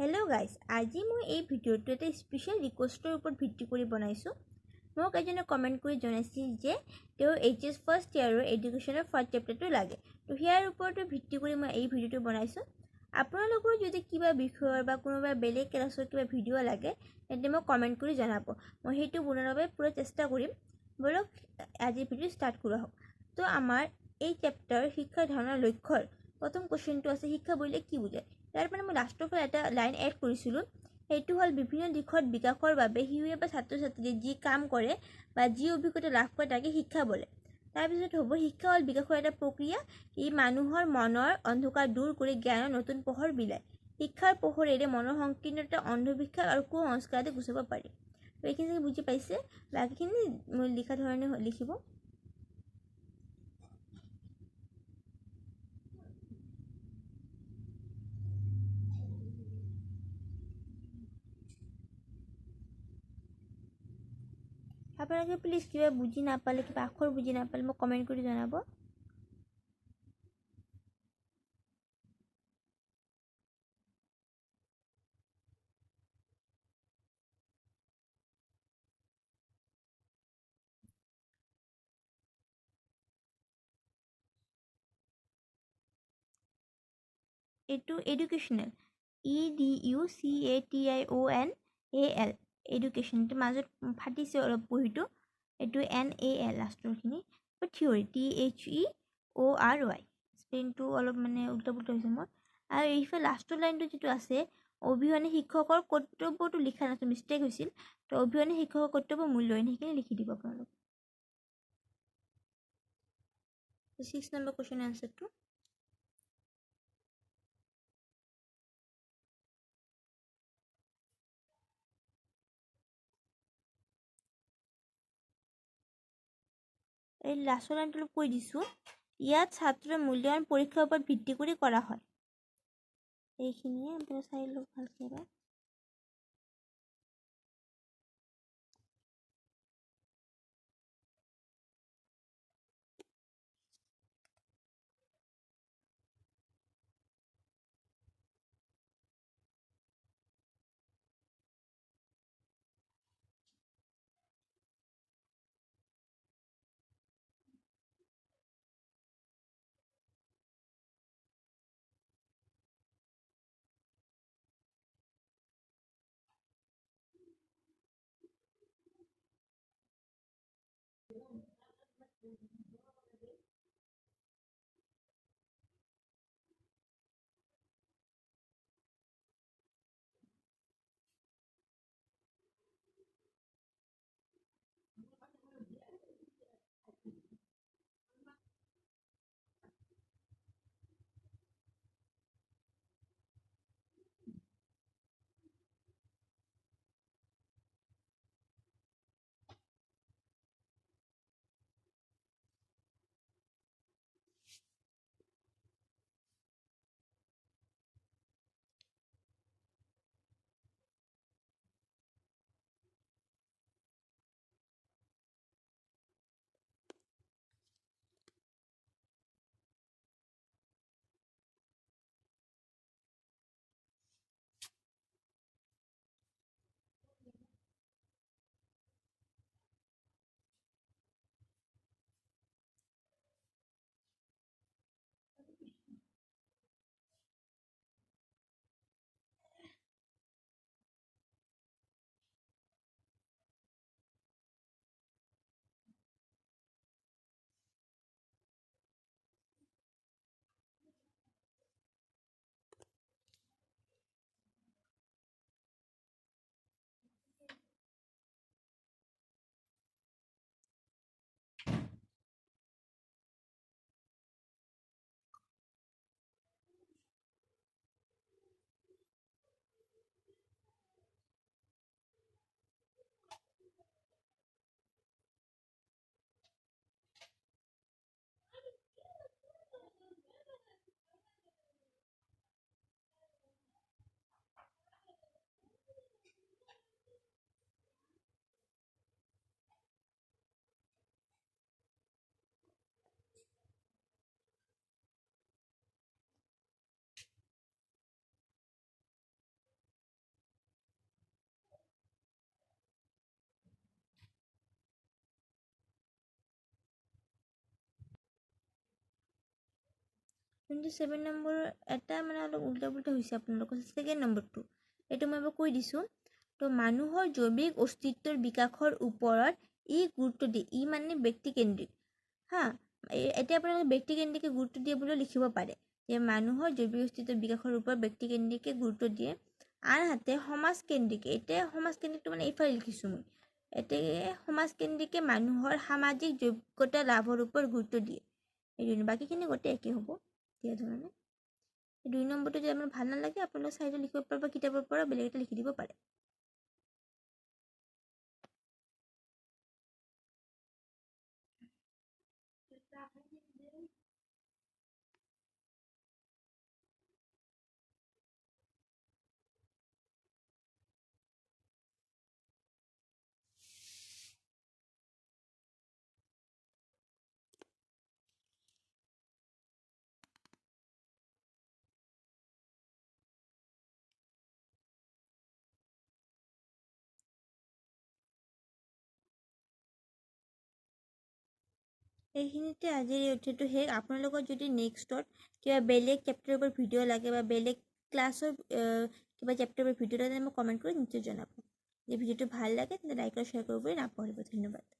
Hello' guys, আজি মই এই ভিডিঅ'টো এটা স্পেচিয়েল ৰিকুৱেষ্টৰ ওপৰত ভিত্তি কৰি বনাইছোঁ। মোক এজনে কমেণ্ট কৰি জনাইছিল যে তেওঁ HS ফাৰ্ষ্ট ইয়াৰৰ এডুকেশ্যনৰ ফাৰ্ষ্ট চেপ্টাৰটো লাগে। তো ইয়াৰ ওপৰতো ভিত্তি কৰি মই এই ভিডিঅ'টো বনাইছোঁ। আপোনালোকৰ যদি কিবা বিষয়ৰ বা কোনোবা বেলেগ ক্লাছৰ কিবা ভিডিঅ' লাগে তেন্তে মোক কমেণ্ট কৰি জনাব। মই সেইটো বনোৱাৰ বাবে পুৰা চেষ্টা কৰিম। বলক আজিৰ ভিডিঅ' ষ্টাৰ্ট কৰা হওক। তো আমাৰ এই চেপ্টাৰ শিক্ষাৰ ধাৰণাৰ লক্ষ্যৰ প্ৰথম কুৱেশ্যনটো আছে, শিক্ষা বুলিলে কি বুজায়? ইয়াৰ পৰা মই লাষ্টৰ ফালে এটা লাইন এড কৰিছিলোঁ। সেইটো হ'ল বিভিন্ন দিশত বিকাশৰ বাবে শিশুৱে বা ছাত্ৰ ছাত্ৰীয়ে যি কাম কৰে বা যি অভিজ্ঞতা লাভ কৰে তাকে শিক্ষা বোলে। তাৰপিছত হ'ব, শিক্ষা হ'ল বিকাশৰ এটা প্ৰক্ৰিয়া। ই মানুহৰ মনৰ অন্ধকাৰ দূৰ কৰি জ্ঞানৰ নতুন পোহৰ বিলায়। শিক্ষাৰ পোহৰেৰে মনৰ সংকীৰ্ণতা, অন্ধবিশ্বাস আৰু কুসংস্কাৰ আদি গুচাব পাৰি। তো এইখিনি বুজি পাইছে? বাকীখিনি মই লিখা ধৰণে লিখিব। আপোনালোকে প্লিজ কিবা বুজি নাপালে, কিবা আখৰ বুজি নাপালে মোক কমেণ্ট কৰি জনাব। এইটো এডুকেশ্যনেল, EDUCATIONAL, এডুকেশ্যনটো মাজত ফাটিছে অলপ বহীটো, এইটো NAL লাষ্টৰখিনি। থিয়ৰী THEORY, স্পেলিংটো অলপ মানে উল্টা পুল্টা হৈছে মোৰ। আৰু এইফালে লাষ্টৰ লাইনটো যিটো আছে, অবিহনে শিক্ষকৰ কৰ্তব্যটো লিখা নাছিল, মিষ্টেক হৈছিল। তো অবিহনে শিক্ষকৰ কৰ্তব্য মূল্যহীন, সেইখিনি লিখি দিব আপোনালোক। 6 নম্বৰ কুৱেশ্যন আনচাৰটো। এই লাষ্টৰ লাইনটো অলপ কৈ দিছোঁ। ইয়াত ছাত্ৰৰ মূল্যায়ন পৰীক্ষাৰ ওপৰত ভিত্তি কৰি কৰা হয়। এইখিনিয়ে আপুনি চাই লওক ভালকৈ এবাৰ। 27 নম্বৰৰ এটা মানে অলপ উল্টা পুল্টা হৈছে আপোনালোকৰ ছেকেণ্ড নম্বৰটো এইটো মই এবাৰ কৈ দিছোঁ তো মানুহৰ জৈৱিক অস্তিত্বৰ বিকাশৰ ওপৰত ই গুৰুত্ব দিয়ে ই মানে ব্যক্তিকেন্দ্ৰিক হা এতিয়া আপোনালোকে ব্যক্তিকেন্দ্ৰিকে গুৰুত্ব দিয়ে বুলিও লিখিব পাৰে যে মানুহৰ জৈৱিক অস্তিত্বৰ বিকাশৰ ওপৰত ব্যক্তিকেন্দ্ৰিকে গুৰুত্ব দিয়ে আনহাতে সমাজকেন্দ্ৰিকে এতিয়া সমাজকেন্দ্ৰিকটো মানে এইফালে লিখিছোঁ মই এতিয়া সমাজকেন্দ্ৰিকে মানুহৰ সামাজিক যোগ্যতা লাভৰ ওপৰত গুৰুত্ব দিয়ে এই বাকীখিনি গোটেই একেই হ'ব দিয়া ধৰণে 2 নম্বৰটো যদি আপোনাৰ ভাল নালাগে আপোনালোকে চাইডত লিখিব পাৰে বা কিতাপৰ পৰা বেলেগ এটা লিখি দিব পাৰে এইখিনিতে আজিৰ এই অধ্যায়টো শেষ আপোনালোকৰ যদি নেক্সটত কিবা বেলেগ চেপ্টাৰৰ ওপৰত ভিডিঅ' লাগে বা বেলেগ ক্লাছৰ কিবা চেপ্টাৰৰ ওপৰত ভিডিঅ' লাগে মোক কমেণ্ট কৰি নিশ্চয় জনাব যদি ভিডিঅ'টো ভাল লাগে তেন্তে লাইক আৰু শ্বেয়াৰ কৰিবলৈ নাপাহৰিব ধন্যবাদ